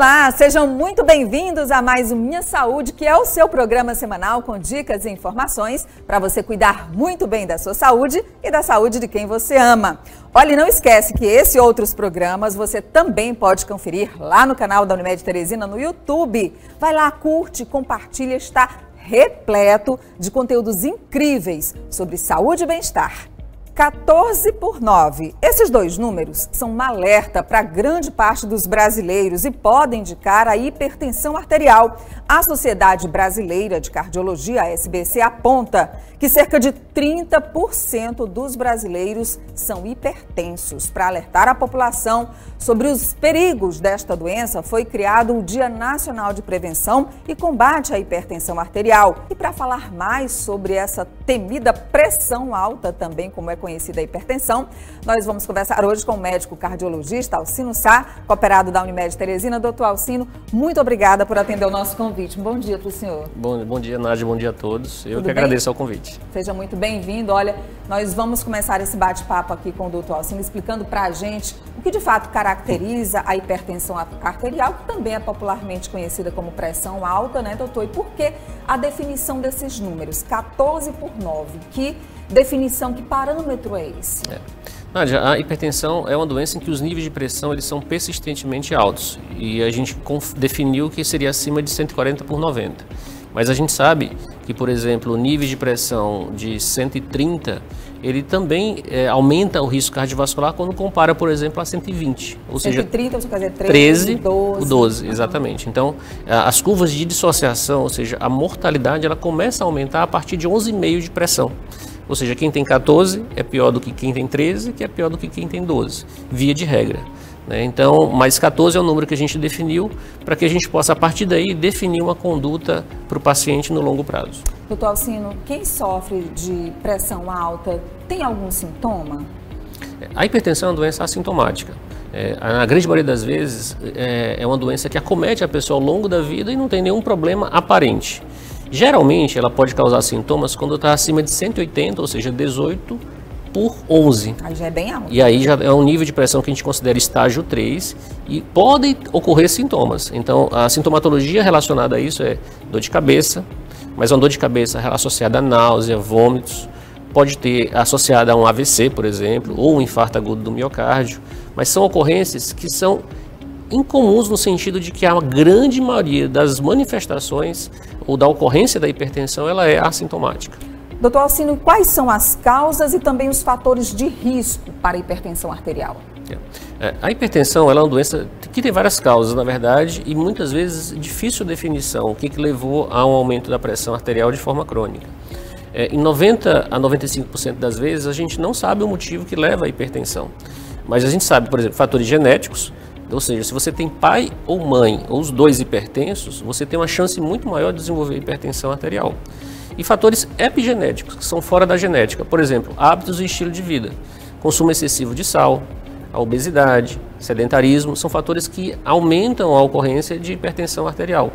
Olá, sejam muito bem-vindos a mais um Minha Saúde, que é o seu programa semanal com dicas e informações para você cuidar muito bem da sua saúde e da saúde de quem você ama. Olha, e não esquece que esse e outros programas você também pode conferir lá no canal da Unimed Teresina no YouTube. Vai lá, curte, compartilha, está repleto de conteúdos incríveis sobre saúde e bem-estar. 14/9. Esses dois números são um alerta para grande parte dos brasileiros e podem indicar a hipertensão arterial. A Sociedade Brasileira de Cardiologia, a SBC, aponta que cerca de 30% dos brasileiros são hipertensos. Para alertar a população sobre os perigos desta doença, foi criado o Dia Nacional de Prevenção e Combate à Hipertensão Arterial. E para falar mais sobre essa temida pressão alta, também como é conhecida a hipertensão, nós vamos conversar hoje com o médico cardiologista Alcino Sá, cooperado da Unimed Teresina. Doutor Alcino, muito obrigada por atender o nosso convite. Um bom dia para o senhor. Bom dia, Nádia, bom dia a todos. Eu que agradeço ao convite. Seja muito bem-vindo. Olha, nós vamos começar esse bate-papo aqui com o doutor Alcino, explicando para a gente o que de fato caracteriza a hipertensão arterial, que também é popularmente conhecida como pressão alta, né, doutor? E por que a definição desses números? 14/9. Que definição, que parâmetro é esse? Nádia, a hipertensão é uma doença em que os níveis de pressão eles são persistentemente altos e a gente definiu que seria acima de 140/90. Mas a gente sabe que, por exemplo, níveis de pressão de 130, ele também aumenta o risco cardiovascular quando compara, por exemplo, a 120. Ou 130, você quer dizer 13, 12. 12, exatamente. Então, as curvas de dissociação, ou seja, a mortalidade, ela começa a aumentar a partir de 11,5 de pressão. Ou seja, quem tem 14 é pior do que quem tem 13, que é pior do que quem tem 12, via de regra. Então, mais 14 é o número que a gente definiu para que a gente possa, a partir daí, definir uma conduta para o paciente no longo prazo. Doutor Alcino, quem sofre de pressão alta tem algum sintoma? A hipertensão é uma doença assintomática. Na grande maioria das vezes, é uma doença que acomete a pessoa ao longo da vida e não tem nenhum problema aparente. Geralmente, ela pode causar sintomas quando está acima de 180, ou seja, 18/11. Aí já é bem alto. E aí já é um nível de pressão que a gente considera estágio 3 e podem ocorrer sintomas. Então, a sintomatologia relacionada a isso é dor de cabeça, mas uma dor de cabeça associada a náusea, vômitos, pode ter associada a um AVC, por exemplo, ou um infarto agudo do miocárdio, mas são ocorrências que são incomuns no sentido de que a grande maioria das manifestações ou da ocorrência da hipertensão ela é assintomática. Doutor Alcino, quais são as causas e também os fatores de risco para a hipertensão arterial? A hipertensão ela é uma doença que tem várias causas, na verdade, e muitas vezes difícil definição, o que levou a um aumento da pressão arterial de forma crônica. Em 90 a 95% das vezes a gente não sabe o motivo que leva à hipertensão, mas a gente sabe, por exemplo, fatores genéticos. Ou seja, se você tem pai ou mãe, ou os dois hipertensos, você tem uma chance muito maior de desenvolver hipertensão arterial. E fatores epigenéticos, que são fora da genética, por exemplo, hábitos e estilo de vida, consumo excessivo de sal, a obesidade, sedentarismo, são fatores que aumentam a ocorrência de hipertensão arterial.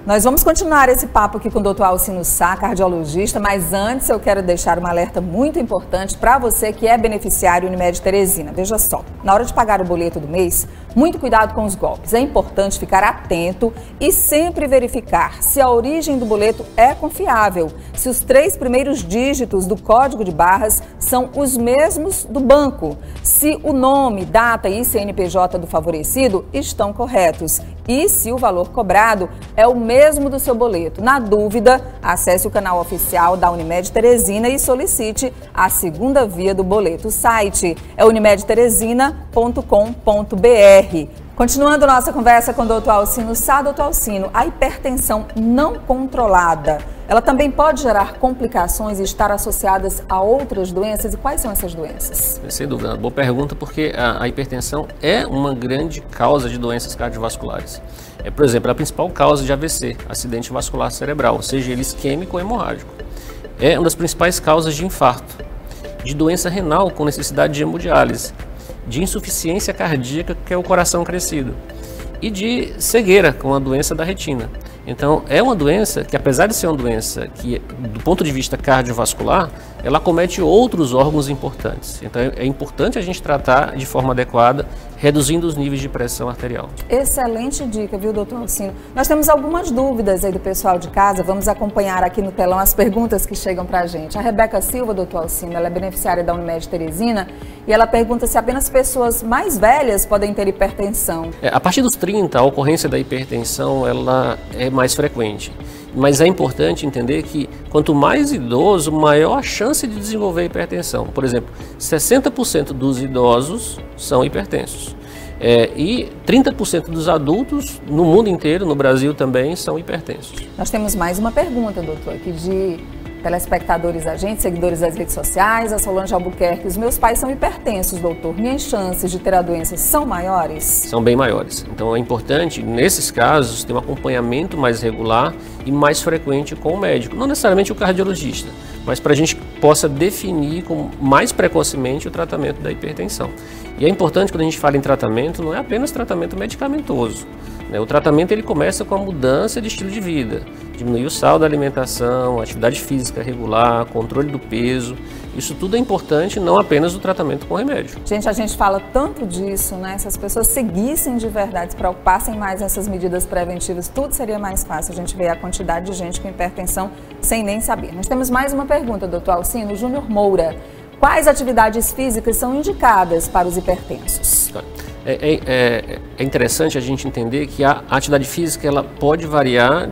Nós vamos continuar esse papo aqui com o Dr. Alcino Sá, cardiologista, mas antes eu quero deixar um alerta muito importante para você que é beneficiário Unimed Teresina. Veja só, na hora de pagar o boleto do mês, muito cuidado com os golpes. É importante ficar atento e sempre verificar se a origem do boleto é confiável, se os 3 primeiros dígitos do código de barras são os mesmos do banco, se o nome, data e CNPJ do favorecido estão corretos e se o valor cobrado é o mesmo do seu boleto. Na dúvida, acesse o canal oficial da Unimed Teresina e solicite a segunda via do boleto. O site é unimedteresina.com.br. Continuando nossa conversa com o Dr. Alcino Sá. Dr. Alcino, a hipertensão não controlada, ela também pode gerar complicações e estar associadas a outras doenças? E quais são essas doenças? Sem dúvida, boa pergunta, porque a hipertensão é uma grande causa de doenças cardiovasculares. Por exemplo, a principal causa de AVC, acidente vascular cerebral, seja ele isquêmico ou hemorrágico. É uma das principais causas de infarto, de doença renal com necessidade de hemodiálise, de insuficiência cardíaca, que é o coração crescido, e de cegueira, com a doença da retina. Então, é uma doença que, apesar de ser uma doença que, do ponto de vista cardiovascular, ela acomete outros órgãos importantes. Então, é importante a gente tratar de forma adequada, reduzindo os níveis de pressão arterial. Excelente dica, viu, doutor Alcino? Nós temos algumas dúvidas aí do pessoal de casa, vamos acompanhar aqui no telão as perguntas que chegam pra gente. A Rebeca Silva, doutor Alcino, ela é beneficiária da Unimed Teresina e ela pergunta se apenas pessoas mais velhas podem ter hipertensão. A partir dos 30, a ocorrência da hipertensão ela é mais frequente. Mas é importante entender que quanto mais idoso, maior a chance de desenvolver hipertensão. Por exemplo, 60% dos idosos são hipertensos. E 30% dos adultos no mundo inteiro, no Brasil também, são hipertensos. Nós temos mais uma pergunta, doutor, aqui de telespectadores da gente, seguidores das redes sociais. A Solange Albuquerque: os meus pais são hipertensos, doutor. Minhas chances de ter a doença são maiores? São bem maiores. Então é importante, nesses casos, ter um acompanhamento mais regular e mais frequente com o médico. Não necessariamente o cardiologista, mas para a gente possa definir com mais precocemente o tratamento da hipertensão. E é importante, quando a gente fala em tratamento, não é apenas tratamento medicamentoso. O tratamento ele começa com a mudança de estilo de vida, diminuir o sal da alimentação, atividade física regular, controle do peso. Isso tudo é importante, não apenas o tratamento com remédio. Gente, a gente fala tanto disso, né? Se as pessoas seguissem de verdade, se preocupassem mais nessas medidas preventivas, tudo seria mais fácil. A gente vê a quantidade de gente com hipertensão sem nem saber. Nós temos mais uma pergunta, doutor Alcino. Júnior Moura: quais atividades físicas são indicadas para os hipertensos? É interessante a gente entender que a atividade física ela pode variar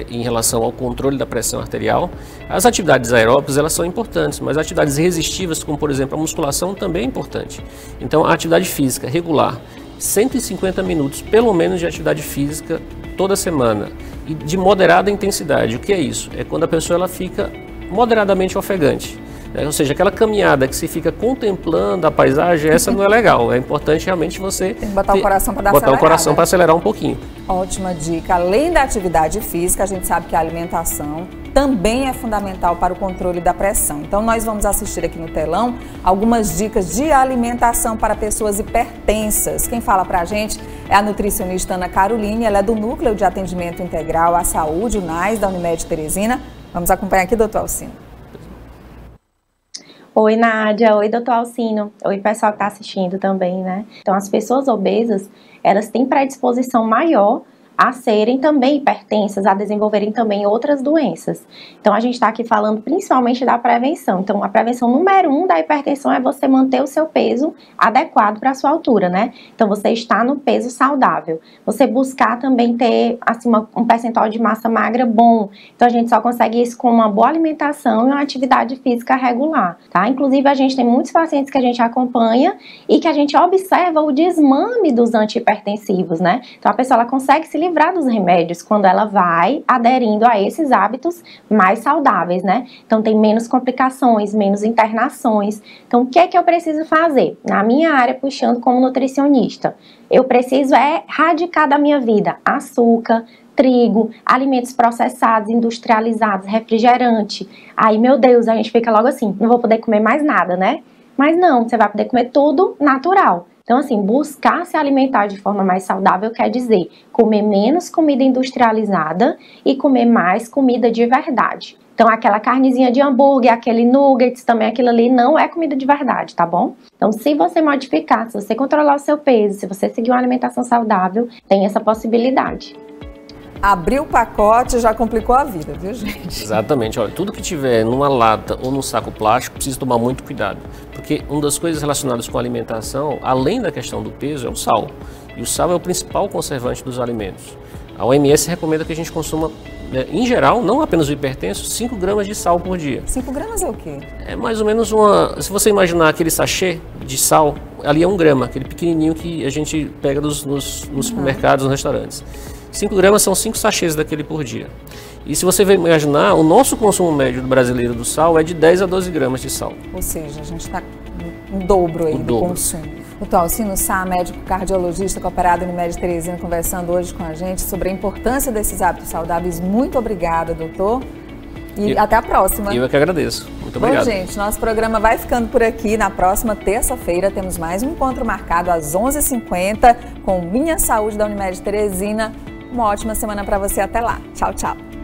em relação ao controle da pressão arterial. As atividades aeróbicas elas são importantes, mas atividades resistivas, como por exemplo a musculação, também é importante. Então a atividade física regular, 150 minutos pelo menos de atividade física toda semana e de moderada intensidade. O que é isso? É quando a pessoa ela fica moderadamente ofegante. Ou seja, aquela caminhada que se fica contemplando a paisagem, essa não é legal. É importante realmente você tem que botar o coração para dar botar o coração para acelerar um pouquinho. Ótima dica. Além da atividade física, a gente sabe que a alimentação também é fundamental para o controle da pressão. Então nós vamos assistir aqui no telão algumas dicas de alimentação para pessoas hipertensas. Quem fala pra gente é a nutricionista Ana Caroline, ela é do Núcleo de Atendimento Integral à Saúde, o NAS, da Unimed Teresina. Vamos acompanhar aqui, doutor Alcino. Oi, Nádia. Oi, doutor Alcino. Oi, pessoal que está assistindo também, né? Então, as pessoas obesas, elas têm predisposição maior a serem também hipertensas, a desenvolverem também outras doenças. Então, a gente está aqui falando principalmente da prevenção. Então, a prevenção número 1 da hipertensão é você manter o seu peso adequado para a sua altura, né? Então, você está no peso saudável. Você buscar também ter, assim, um percentual de massa magra bom. Então, a gente só consegue isso com uma boa alimentação e uma atividade física regular, tá? Inclusive, a gente tem muitos pacientes que a gente acompanha e que a gente observa o desmame dos antihipertensivos, né? Então, a pessoa ela consegue se livrar dos remédios quando ela vai aderindo a esses hábitos mais saudáveis, né? Então tem menos complicações, menos internações. Então o que é que eu preciso fazer? Na minha área, puxando como nutricionista, eu preciso erradicar da minha vida açúcar, trigo, alimentos processados, industrializados, refrigerante. Aí, meu Deus, a gente fica logo assim, não vou poder comer mais nada, né? Mas não, você vai poder comer tudo natural. Então, assim, buscar se alimentar de forma mais saudável quer dizer comer menos comida industrializada e comer mais comida de verdade. Então, aquela carnezinha de hambúrguer, aquele nuggets, também aquilo ali não é comida de verdade, tá bom? Então, se você modificar, se você controlar o seu peso, se você seguir uma alimentação saudável, tem essa possibilidade. Abriu o pacote já complicou a vida, viu, gente? Exatamente. Olha, tudo que tiver numa lata ou num saco plástico precisa tomar muito cuidado, porque uma das coisas relacionadas com a alimentação, além da questão do peso, é o sal. E o sal é o principal conservante dos alimentos. A OMS recomenda que a gente consuma, em geral, não apenas o hipertenso, 5 gramas de sal por dia. 5 gramas é o quê? É mais ou menos se você imaginar aquele sachê de sal, ali é 1 grama, aquele pequenininho que a gente pega nos supermercados, nos restaurantes. 5 gramas são 5 sachês daquele por dia. E se você imaginar, o nosso consumo médio do brasileiro do sal é de 10 a 12 gramas de sal. Ou seja, a gente está em dobro aí do consumo. Doutor Alcino Sá, médico cardiologista cooperado no Unimed Teresina, conversando hoje com a gente sobre a importância desses hábitos saudáveis. Muito obrigada, doutor. E até a próxima. Eu é que agradeço. Muito obrigado. Bom, gente, nosso programa vai ficando por aqui. Na próxima terça-feira temos mais um encontro marcado às 11h50 com Minha Saúde da Unimed Teresina. Uma ótima semana para você. Até lá. Tchau, tchau.